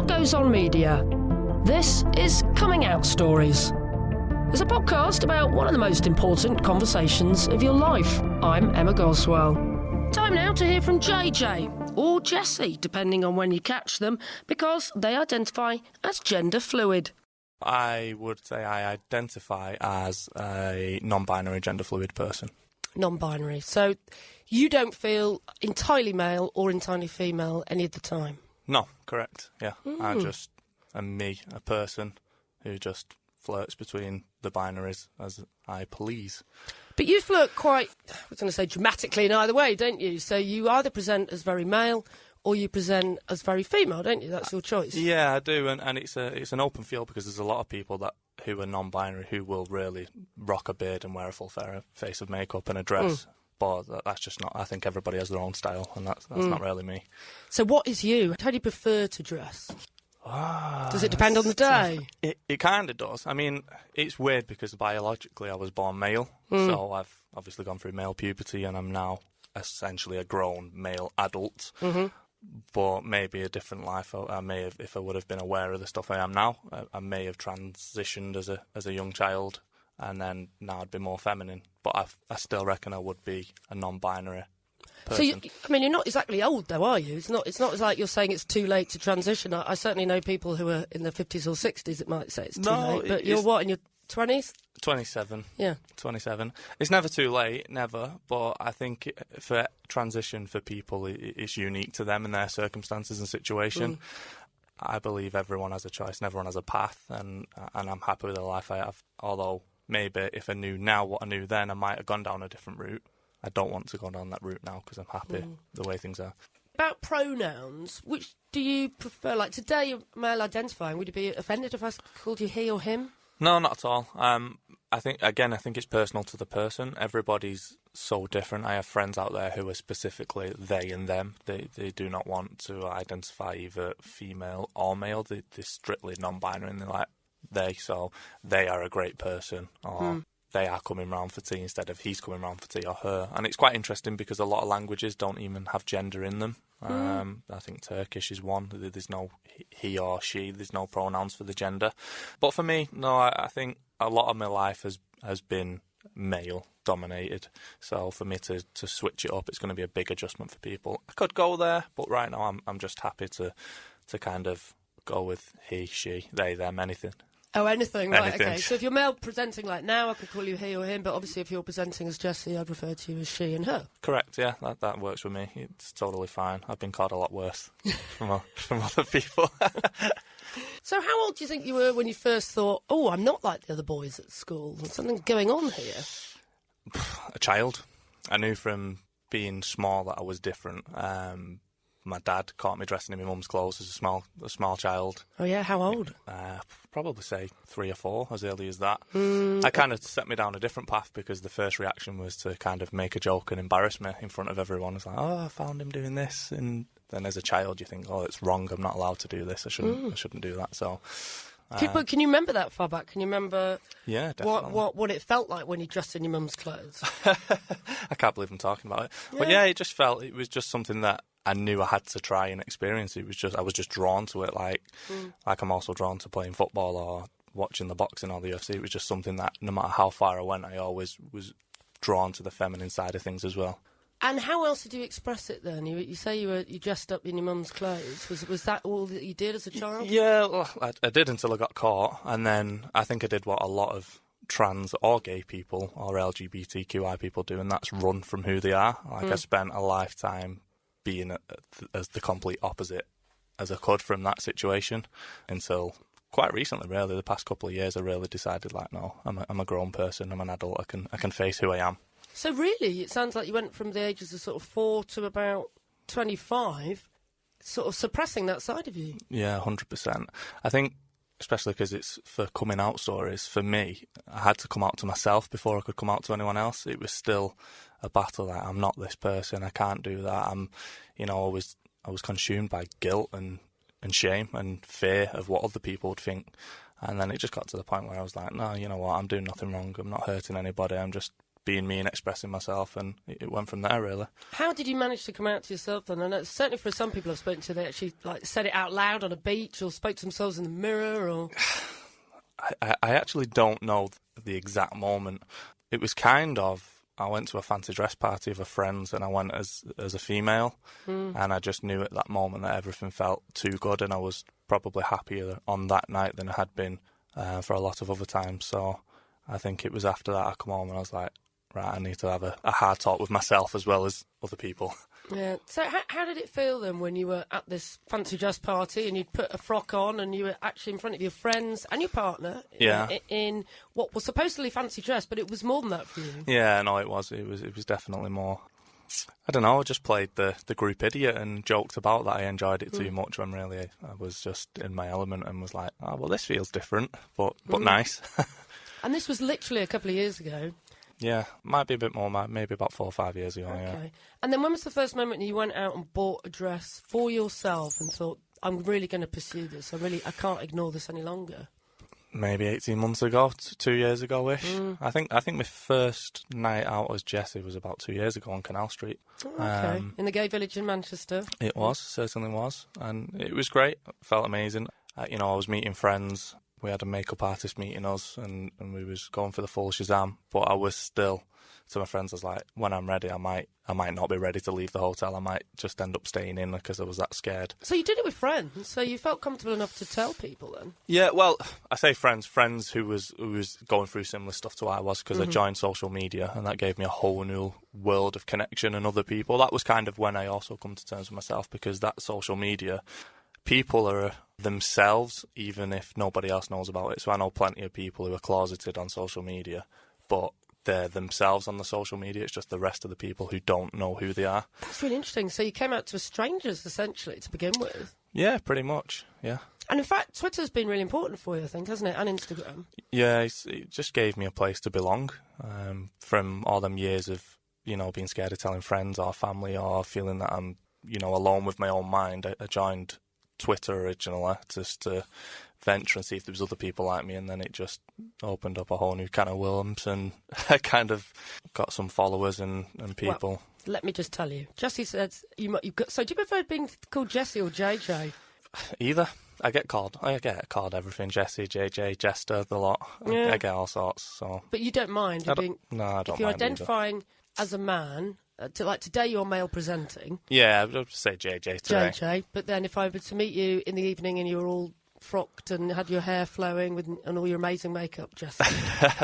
what goes on media. This is Coming Out Stories. It's a podcast about one of the most important conversations of your life. I'm Emma Goswell. Time now to hear from JJ, or Jessie, depending on when you catch them, because they identify as gender fluid. I would say I identify as a non-binary gender fluid person. Non-binary. So you don't feel entirely male or entirely female any of the time? No, correct, yeah. I just am me, a person who just flirts between the binaries as I please. But you flirt quite, I was going to say dramatically in either way, don't you? So you either present as very male or you present as very female, don't you? That's your choice. Yeah, I do, and it's an open field because there's a lot of people who are non-binary who will really rock a beard and wear a full face of makeup and a dress. But that's just not. I think everybody has their own style, and that's not really me. So what is you? How do you prefer to dress? Does it depend on the day? It kind of does. I mean, it's weird because biologically I was born male, so I've obviously gone through male puberty, and I'm now essentially a grown male adult. But maybe a different life. I may have, if I would have been aware of the stuff I am now, I may have transitioned as a young child, and then now I'd be more feminine. But I still reckon I would be a non-binary person. So you're not exactly old, though, are you? It's not like you're saying it's too late to transition. I certainly know people who are in their 50s or 60s that might say it's too late. But you're what, in your 20s? 27. Yeah. 27. It's never too late, never. But I think for transition for people, it's unique to them and their circumstances and situation. I believe everyone has a choice and everyone has a path, and I'm happy with the life I have. Although maybe if I knew now what I knew then, I might have gone down a different route. I don't want to go down that route now because I'm happy the way things are. About pronouns, which do you prefer? Like today, you're male identifying. Would you be offended if I called you he or him? No, not at all. I think it's personal to the person. Everybody's so different. I have friends out there who are specifically they and them. They do not want to identify either female or male. They're strictly non-binary, and they're like they. So they are a great person, or they are coming round for tea instead of he's coming round for tea or her. And it's quite interesting because a lot of languages don't even have gender in them. I think Turkish is one. There's no he or she. There's no pronouns for the gender. But for me, no, I think a lot of my life has been male dominated. So for me to switch it up, it's going to be a big adjustment for people. I could go there, but right now I'm just happy to kind of go with he, she, they, them, anything. Oh, anything, right, Anything. okay. So if you're male presenting like now, I could call you he or him, but obviously if you're presenting as Jessie, I'd refer to you as she and her. Correct, yeah, that works with me. It's totally fine. I've been called a lot worse from other people. So how old do you think you were when you first thought, oh, I'm not like the other boys at school, there's something going on here? A child. I knew from being small that I was different. My dad caught me dressing in my mum's clothes as a small child. Oh yeah, how old? Probably say 3 or 4, as early as that. I kind of set me down a different path because the first reaction was to kind of make a joke and embarrass me in front of everyone. It's like, oh, I found him doing this, and then as a child you think, oh, it's wrong. I'm not allowed to do this. I shouldn't do that. So. But can you remember that far back? Can you remember yeah, definitely. what it felt like when you dressed in your mum's clothes? I can't believe I'm talking about it. Yeah. But yeah, it was just something that I knew I had to try and experience. I was just drawn to it, like I'm also drawn to playing football or watching the boxing or the UFC. It was just something that no matter how far I went, I always was drawn to the feminine side of things as well. And how else did you express it then? You say you dressed up in your mum's clothes. Was that all that you did as a child? Yeah, well, I did until I got caught, and then I think I did what a lot of trans or gay people or LGBTQI people do, and that's run from who they are. I spent a lifetime being as the complete opposite as I could from that situation until quite recently, really. The past couple of years, I really decided, like, no, I'm a grown person, I'm an adult, I can face who I am. So really, it sounds like you went from the ages of sort of 4 to about 25, sort of suppressing that side of you. Yeah, 100%. I think, especially because it's for coming out stories, for me, I had to come out to myself before I could come out to anyone else. It was still a battle that I'm not this person, I can't do that. I was consumed by guilt and shame and fear of what other people would think. And then it just got to the point where I was like, no, you know what, I'm doing nothing wrong, I'm not hurting anybody, I'm just being me and expressing myself, and it went from there, really. How did you manage to come out to yourself then? I know certainly for some people I've spoken to, they actually said it out loud on a beach or spoke to themselves in the mirror or... I actually don't know the exact moment. It was kind of, I went to a fancy dress party of a friend's and I went as a female, and I just knew at that moment that everything felt too good, and I was probably happier on that night than I had been for a lot of other times. So I think it was after that I come home and I was like, right, I need to have a hard talk with myself as well as other people. Yeah. So how did it feel then when you were at this fancy dress party and you'd put a frock on and you were actually in front of your friends and your partner in what was supposedly fancy dress, but it was more than that for you? Yeah, no, it was. It was definitely more. I don't know, I just played the group idiot and joked about that I enjoyed it too much when really I was just in my element and was like, oh, well, this feels different, but nice. And this was literally a couple of years ago. Yeah, might be a bit more, maybe about 4 or 5 years ago, Okay. yeah. And then when was the first moment you went out and bought a dress for yourself and thought, I'm really going to pursue this, I can't ignore this any longer? Maybe 18 months ago, 2 years ago-ish. I think my first night out as Jessie was about 2 years ago on Canal Street. Oh, okay. In the gay village in Manchester? It was, certainly was. And it was great, felt amazing. I was meeting friends. We had a makeup artist meeting us, and we was going for the full Shazam. But I was still, to my friends, I was like, when I'm ready, I might not be ready to leave the hotel. I might just end up staying in because I was that scared. So you did it with friends, so you felt comfortable enough to tell people then? Yeah, well, I say friends who was going through similar stuff to what I was, because I joined social media, and that gave me a whole new world of connection and other people. That was kind of when I also come to terms with myself, because that social media, people are themselves, even if nobody else knows about it. So I know plenty of people who are closeted on social media, but they're themselves on the social media. It's just the rest of the people who don't know who they are. That's really interesting. So you came out to strangers, essentially, to begin with? Yeah, pretty much, yeah. And in fact, Twitter's been really important for you, I think, hasn't it? And Instagram. Yeah, it just gave me a place to belong. From all them years of, being scared of telling friends or family, or feeling that I'm, alone with my own mind, I joined Twitter originally just to venture and see if there was other people like me, and then it just opened up a whole new can of worms, and I kind of got some followers and people. Well, let me just tell you, Jessie says you've got. So do you prefer being called Jessie or JJ? Either. I get called everything. Jessie, JJ, Jester, the lot. Yeah. I get all sorts. So. But you don't mind? No, I don't mind. If you're identifying as a man. Today you're male presenting. Yeah, I would say JJ today. JJ, but then if I were to meet you in the evening and you were all frocked and had your hair flowing and all your amazing makeup, Jessie.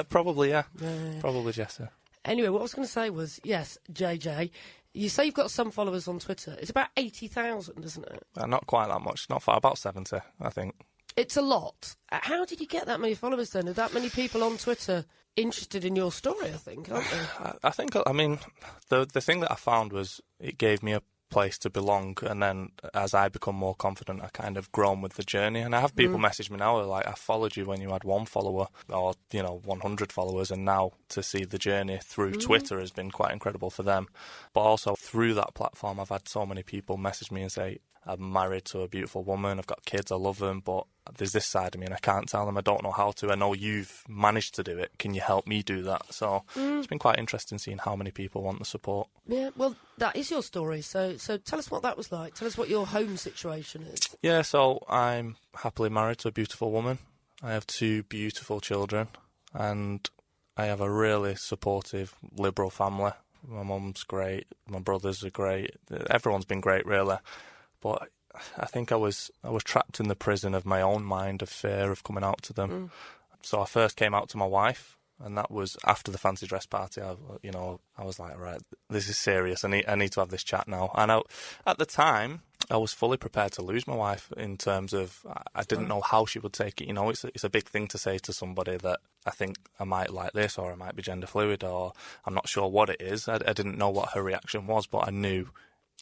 Probably, yeah. Yeah. Probably Jessie. Anyway, what I was going to say was, yes, JJ, you say you've got some followers on Twitter. It's about 80,000, isn't it? Not quite that much. Not far. About 70, I think. It's a lot. How did you get that many followers then? Are that many people on Twitter interested in your story, I think, aren't they? I mean, the thing that I found was it gave me a place to belong, and then as I become more confident, I kind of grown with the journey. And I have people message me now, like, I followed you when you had 1 follower or 100 followers, and now to see the journey through Twitter has been quite incredible for them. But also through that platform, I've had so many people message me and say, I'm married to a beautiful woman, I've got kids, I love them, but there's this side of me and I can't tell them, I don't know how to. I know you've managed to do it, can you help me do that? So it's been quite interesting seeing how many people want the support. Yeah, well, that is your story, so tell us what that was like. Tell us what your home situation is. Yeah, so I'm happily married to a beautiful woman. I have 2 beautiful children, and I have a really supportive, liberal family. My mum's great, my brothers are great, everyone's been great, really. But I think I was trapped in the prison of my own mind, of fear of coming out to them. So I first came out to my wife, and that was after the fancy dress party. I was like, right, this is serious. I need to have this chat now. And at the time, I was fully prepared to lose my wife, in terms of I didn't know how she would take it. It's a big thing to say to somebody that I think I might like this, or I might be gender fluid, or I'm not sure what it is. I didn't know what her reaction was, but I knew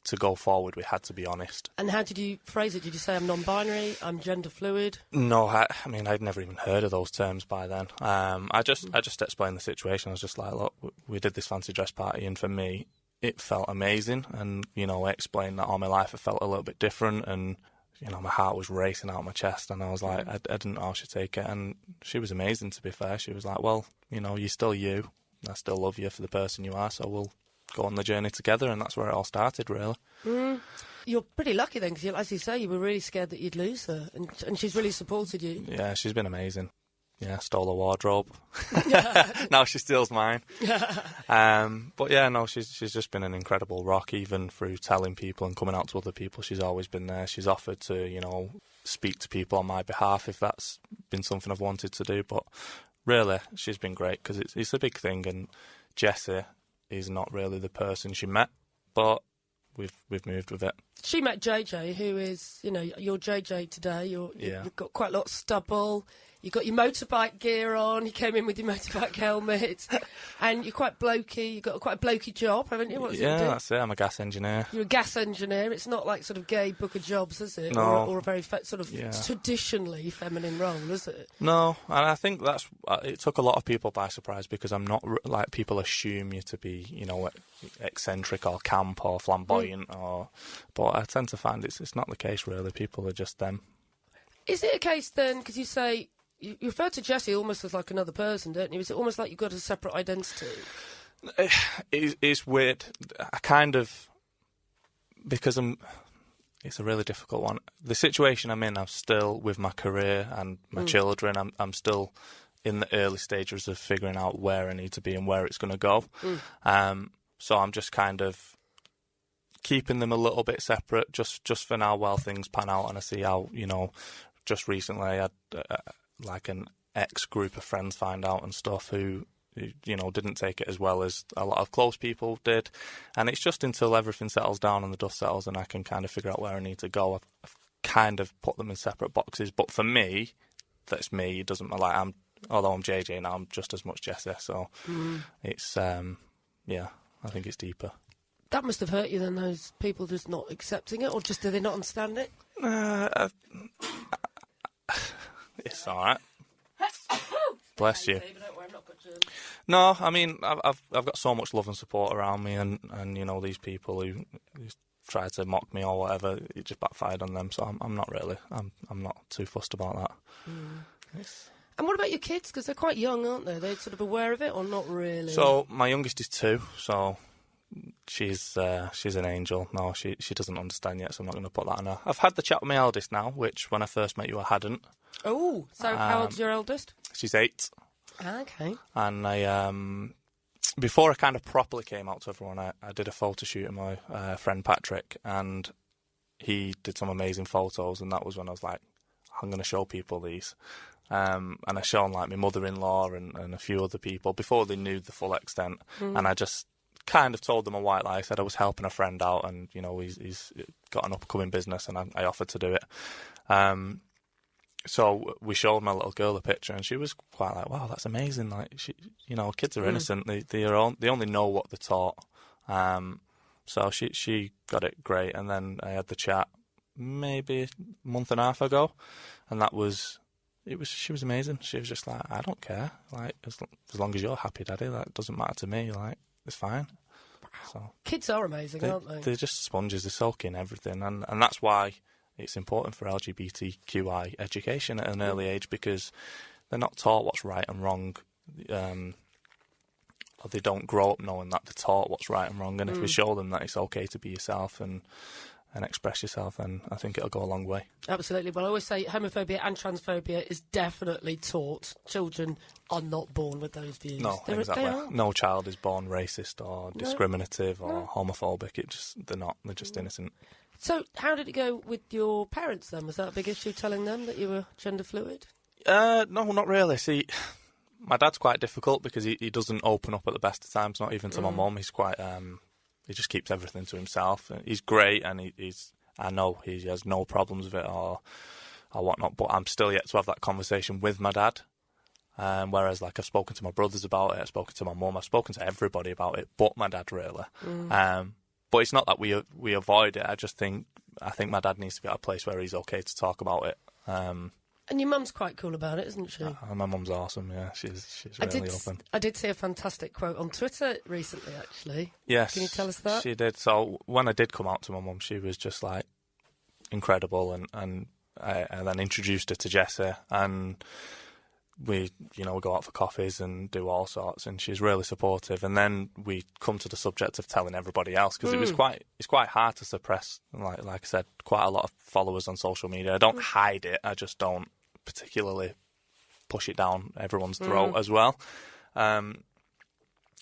to go forward we had to be honest. And how did you phrase it? Did you say I'm non-binary, I'm gender fluid? No, I mean, I'd never even heard of those terms by then. I just explained the situation. I was just like, look, we did this fancy dress party, and for me it felt amazing, and I explained that all my life it felt a little bit different, and my heart was racing out my chest, and I was like, I didn't know how she'd take it. And she was amazing, to be fair. She was like, well, you're still you, I still love you for the person you are, so we'll go on the journey together, and that's where it all started, really. You're pretty lucky then, because as you say, you were really scared that you'd lose her, and she's really supported you. Yeah, she's been amazing. Yeah, stole her wardrobe. Now she steals mine. But yeah, no, she's just been an incredible rock, even through telling people and coming out to other people. She's always been there. She's offered to, speak to people on my behalf if that's been something I've wanted to do. But really, she's been great, because it's a big thing, and Jessie is not really the person she met, but we've moved with it. She met JJ, who is, you're JJ today. You've got quite a lot of stubble. You've got your motorbike gear on. You came in with your motorbike helmet. And you're quite blokey. You've got quite a blokey job, haven't you? What does it do? That's it. I'm a gas engineer. You're a gas engineer. It's not like sort of gay book of jobs, is it? No. Or a very traditionally feminine role, is it? No, and I think it took a lot of people by surprise, because I'm not like people assume you to be, eccentric or camp or flamboyant, but I tend to find it's not the case, really. People are just them. Is it a case then, because you say, you refer to Jessie almost as like another person, don't you? Is it almost like you've got a separate identity? It's weird. I kind of, because it's a really difficult one. The situation I'm in, I'm still with my career and my children. I'm still in the early stages of figuring out where I need to be and where it's going to go. So I'm just kind of keeping them a little bit separate, just for now, while things pan out, and I see how, just recently I had like an ex-group of friends find out and stuff who didn't take it as well as a lot of close people did. And it's just until everything settles down and the dust settles and I can kind of figure out where I need to go. I've kind of put them in separate boxes. But for me, that's me. It doesn't matter. Although I'm JJ now, I'm just as much Jessie. So it's, I think it's deeper. That must have hurt you then, those people just not accepting it, or just do they not understand it? It's all right. Bless you. No, I mean, I've got so much love and support around me, and these people who try to mock me or whatever, it just backfired on them. So I'm not really. I'm not too fussed about that. And what about your kids? Because they're quite young, aren't they? They're sort of aware of it, or not really? So my youngest is 2, so she's an angel. No, she doesn't understand yet, so I'm not going to put that on her. I've had the chat with my eldest now, which when I first met you I hadn't. Oh, so how old's your eldest? She's 8. Okay. And I before I kind of properly came out to everyone, I did a photo shoot with my friend Patrick, and he did some amazing photos, and that was when I was like, I'm going to show people these. And I shown like my mother-in-law and a few other people before they knew the full extent. And I just kind of told them a white lie. I said I was helping a friend out, and he's got an upcoming business, and I offered to do it. So we showed my little girl a picture, and she was quite like, "Wow, that's amazing!" Like, kids are innocent; they only know what they're taught. So she got it great, and then I had the chat maybe a month and a half ago, and she was amazing. She was just like, "I don't care, like as long as you're happy, Daddy. That doesn't matter to me. Like, it's fine." So kids are amazing, aren't they? They're just sponges. They soak in everything, and that's why it's important for LGBTQI education at an early age, because they're not taught what's right and wrong, or they don't grow up knowing that they're taught what's right and wrong. And if we show them that it's okay to be yourself and express yourself, then I think it'll go a long way. Absolutely. Well, I always say homophobia and transphobia is definitely taught. Children are not born with those views. No, exactly. No child is born racist or discriminative or homophobic. They're not. They're just innocent. So how did it go with your parents then? Was that a big issue, telling them that you were gender fluid? No, not really. See, my dad's quite difficult because he doesn't open up at the best of times, not even to my mum. He's quite... he just keeps everything to himself. He's great, and I know he has no problems with it or whatnot, but I'm still yet to have that conversation with my dad. Whereas, like, I've spoken to my brothers about it, I've spoken to my mum, I've spoken to everybody about it, but my dad, really. But it's not that we avoid it. I think my dad needs to be at a place where he's okay to talk about it. And your mum's quite cool about it, isn't she? My mum's awesome, yeah. She's really open. I did see a fantastic quote on Twitter recently, actually. Yes. Can you tell us that? She did. So when I did come out to my mum, she was just, like, incredible, and I then introduced her to Jessie, and we go out for coffees and do all sorts, and she's really supportive. And then we come to the subject of telling everybody else, because it's quite hard to suppress. Like I said, quite a lot of followers on social media. I don't hide it. I just don't particularly push it down everyone's throat as well.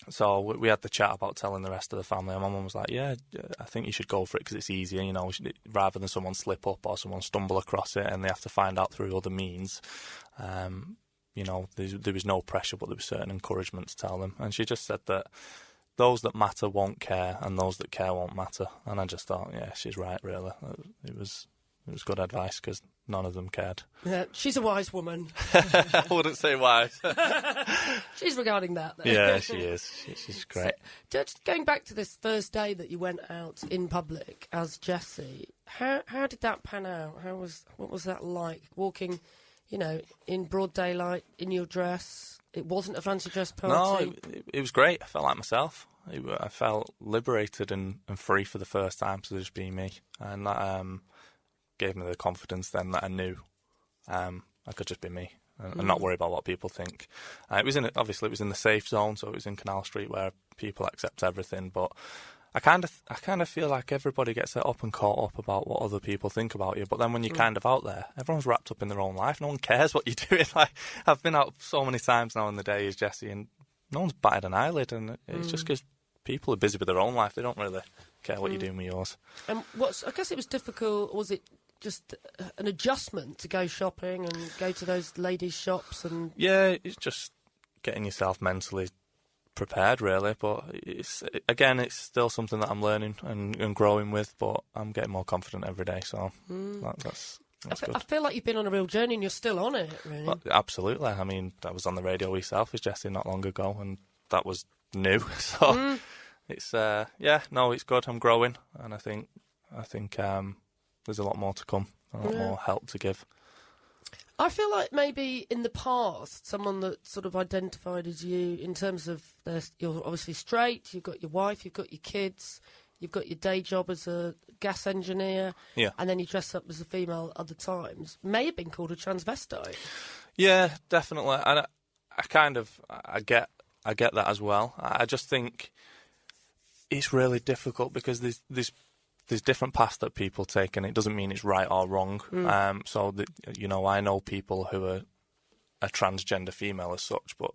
So we had the chat about telling the rest of the family, and my mum was like, yeah, I think you should go for it because it's easier, rather than someone slip up or someone stumble across it and they have to find out through other means. There was no pressure, but there was certain encouragement to tell them. And she just said that those that matter won't care and those that care won't matter. And I just thought, yeah, she's right, really. It was good advice because none of them cared. Yeah, she's a wise woman. I wouldn't say wise. She's regarding that, though. Yeah, she is. She's great. So, just going back to this first day that you went out in public as Jessie, how did that pan out? What was that like? Walking, in broad daylight, in your dress. It wasn't a fancy dress party. No, it was great. I felt like myself. I felt liberated and free for the first time to just be me. And that gave me the confidence then that I knew I could just be me and not worry about what people think. It was in the safe zone, so it was in Canal Street where people accept everything. But I kind of feel like everybody gets up and caught up about what other people think about you. But then when you're kind of out there, everyone's wrapped up in their own life. No one cares what you're doing. Like, I've been out so many times now in the day as Jessie, and no one's batted an eyelid. And it's just because people are busy with their own life. They don't really care what you're doing with yours. And I guess it was difficult. Was it just an adjustment to go shopping and go to those ladies' shops? And yeah, it's just getting yourself mentally prepared, really. But it's still something that I'm learning and growing with. But I'm getting more confident every day. So that's good. I feel like you've been on a real journey, and you're still on it, really. Well, absolutely. I mean, I was on the radio myself as Jessie not long ago, and that was new. So it's it's good. I'm growing, and I think there's a lot more to come, a lot more help to give. I feel like maybe in the past, someone that sort of identified as you in terms of you're obviously straight, you've got your wife, you've got your kids, you've got your day job as a gas engineer, and then you dress up as a female other times, may have been called a transvestite. Yeah, definitely. And I get that as well. I just think it's really difficult because there's different paths that people take, and it doesn't mean it's right or wrong. I know people who are a transgender female as such, but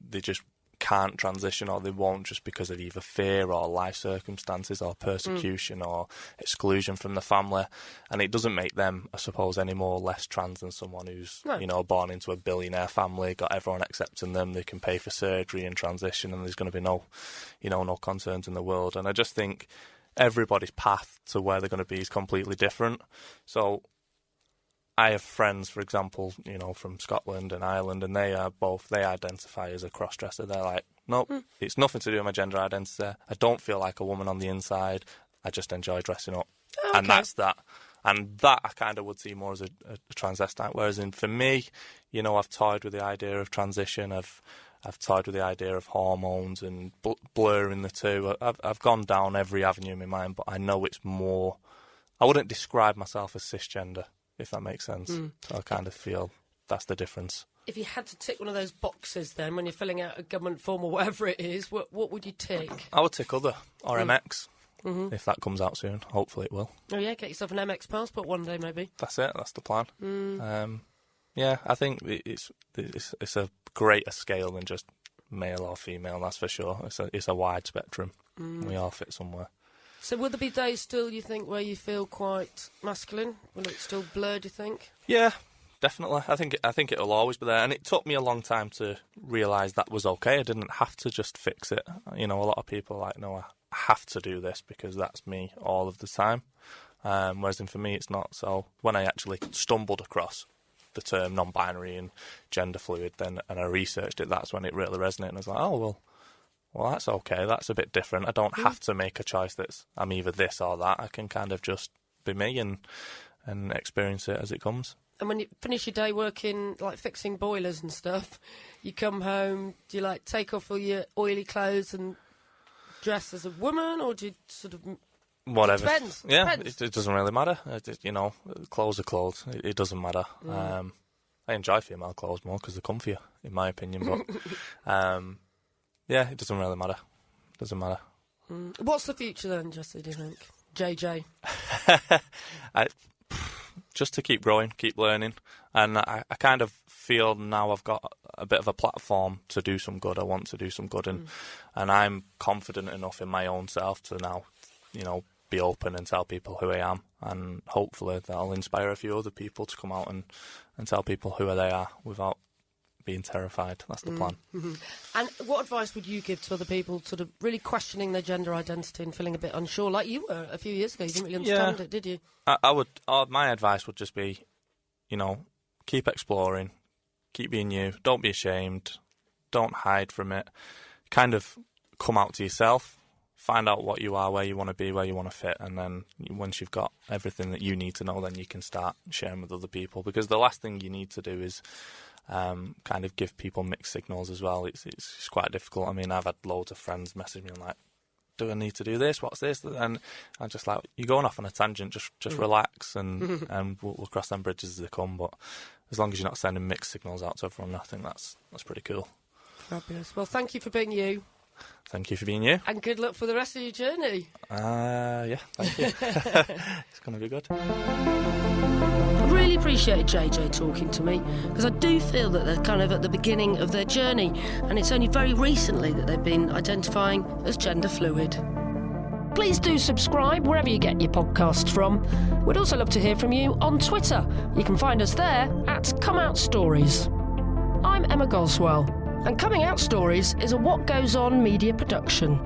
they just can't transition, or they won't, just because of either fear or life circumstances or persecution or exclusion from the family. And it doesn't make them, I suppose, any more or less trans than someone who's born into a billionaire family, got everyone accepting them, they can pay for surgery and transition, and there's going to be no concerns in the world. And I just think everybody's path to where they're going to be is completely different. So I have friends, for example, from Scotland and Ireland, and they identify as a cross-dresser. They're like, nope, it's nothing to do with my gender identity. I don't feel like a woman on the inside. I just enjoy dressing up. Okay. And that's that. And that I kind of would see more as a transvestite. Whereas for me, I've toyed with the idea of transition. I've toyed with the idea of hormones and blurring the two. I've gone down every avenue in my mind, but I know it's more. I wouldn't describe myself as cisgender, if that makes sense. So I kind of feel that's the difference. If you had to tick one of those boxes then, when you're filling out a government form or whatever it is, what would you tick? I would tick other, or MX, if that comes out soon. Hopefully it will. Oh yeah, get yourself an MX passport one day maybe. That's it, that's the plan. I think it's a greater scale than just male or female, that's for sure. It's a wide spectrum. We all fit somewhere. So will there be days still, you think, where you feel quite masculine? Will it still blur, do you think? Yeah, definitely. I think it'll always be there. And it took me a long time to realise that was okay. I didn't have to just fix it. A lot of people are like, no, I have to do this because that's me all of the time. Whereas for me, it's not. So when I actually stumbled across the term non-binary and gender fluid and I researched it, that's when it really resonated. And I was like, oh, well, that's okay. That's a bit different. I don't have to make a choice that's I'm either this or that. I can kind of just be me and experience it as it comes. And when you finish your day working, like fixing boilers and stuff, you come home, do you take off all your oily clothes and dress as a woman, or do you sort of... Whatever. It depends. It doesn't really matter. Clothes are clothes. It doesn't matter. I enjoy female clothes more because they're comfier, in my opinion. But yeah, it doesn't really matter. Doesn't matter. What's the future then, Jessie, do you think? JJ? Just to keep growing, keep learning. And I kind of feel now I've got a bit of a platform to do some good. I want to do some good. And I'm confident enough in my own self to now, be open and tell people who I am. And hopefully that'll inspire a few other people to come out and tell people who they are without being terrified. That's the plan. And what advice would you give to other people sort of really questioning their gender identity and feeling a bit unsure, like you were a few years ago? You didn't really understand it, did you? I would. My advice would just be, keep exploring, keep being you, don't be ashamed, don't hide from it, kind of come out to yourself, find out what you are, where you want to be, where you want to fit, and then once you've got everything that you need to know, then you can start sharing with other people, because the last thing you need to do is kind of give people mixed signals as well. It's quite difficult. I mean, I've had loads of friends message me like, do I need to do this? What's this? And I'm just like, you're going off on a tangent, just relax and we'll cross them bridges as they come. But as long as you're not sending mixed signals out to everyone, I think that's pretty cool. Fabulous. Well, thank you for being you. Thank you for being you. And good luck for the rest of your journey. Yeah, thank you. It's going to be good. I really appreciated JJ talking to me, because I do feel that they're kind of at the beginning of their journey, and it's only very recently that they've been identifying as gender fluid. Please do subscribe wherever you get your podcasts from. We'd also love to hear from you on Twitter. You can find us there at Come Out Stories. I'm Emma Goswell, and Coming Out Stories is a What Goes On media production.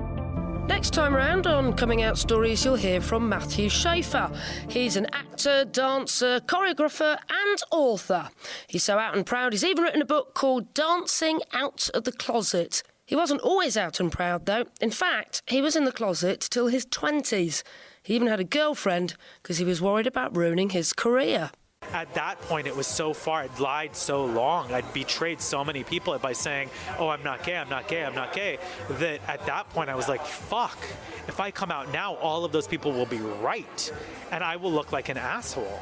Next time round on Coming Out Stories, you'll hear from Matthew Schaefer. He's an actor, dancer, choreographer and author. He's so out and proud, he's even written a book called Dancing Out of the Closet. He wasn't always out and proud, though. In fact, he was in the closet till his 20s. He even had a girlfriend because he was worried about ruining his career. At that point, it was so far. I'd lied so long. I'd betrayed so many people by saying, oh, I'm not gay, I'm not gay, I'm not gay, that at that point I was like, fuck. If I come out now, all of those people will be right, and I will look like an asshole.